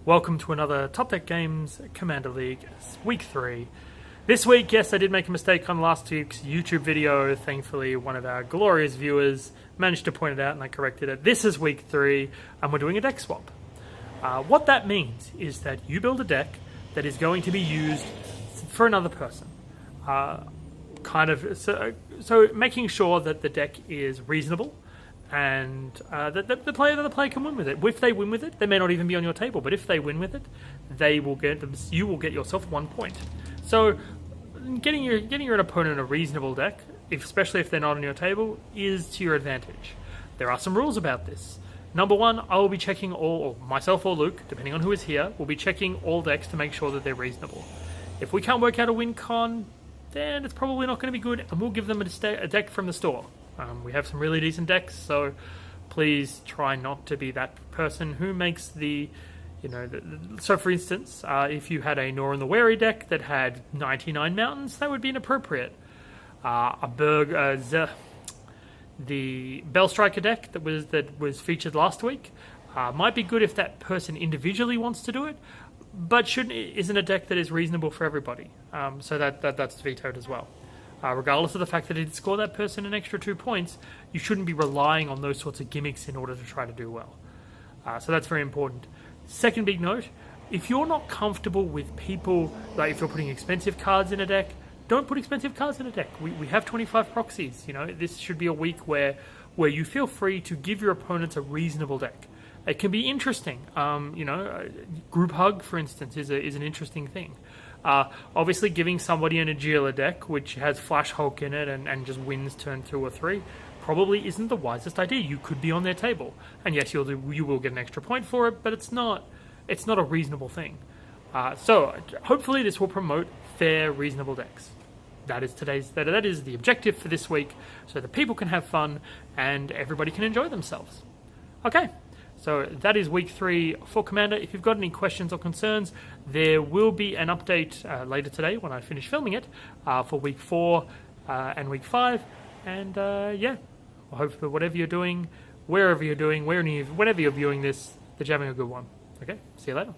Welcome to another Top Deck Games Commander League Week 3. This week, yes, I did make a mistake on last week's YouTube video. Thankfully, one of our glorious viewers managed to point it out and I corrected it. This is Week 3 and we're doing a deck swap. What that means is that you build a deck that is going to be used for another person. So making sure that the deck is reasonable and that the player can win with it. If they win with it, they may not even be on your table, but if they win with it, you will get yourself 1 point. So getting your opponent a reasonable deck, especially if they're not on your table, is to your advantage. There are some rules about this. Number one, I will be checking or myself or Luke, depending on who is here, will be checking all decks to make sure that they're reasonable. If we can't work out a win con, then it's probably not going to be good, and we'll give them a deck from the store. We have some really decent decks, so please try not to be that person who makes so for instance, if you had a Nor and the Wary deck that had 99 mountains, that would be inappropriate. The Bell Striker deck that was featured last week might be good if that person individually wants to do it, but isn't a deck that is reasonable for everybody. So that's vetoed as well. Regardless of the fact that it did score that person an extra 2 points, you shouldn't be relying on those sorts of gimmicks in order to try to do well. So that's very important. Second big note, if you're not comfortable with people, like if you're putting expensive cards in a deck, don't put expensive cards in a deck. We have 25 proxies. This should be a week where you feel free to give your opponents a reasonable deck. It can be interesting. Group Hug, for instance, is an interesting thing. Obviously, giving somebody an Agila deck, which has Flash Hulk in it and just wins turn 2 or 3, probably isn't the wisest idea. You could be on their table. And yes, you will get an extra point for it, but it's not a reasonable thing. So hopefully this will promote fair, reasonable decks. That is the objective for this week, so that people can have fun and everybody can enjoy themselves. Okay. So that is Week 3 for Commander. If you've got any questions or concerns, there will be an update later today when I finish filming it for Week 4 and Week 5. And I hope that whatever you're doing, wherever you're doing, whenever you're viewing this, that you're having a good one. Okay, see you later.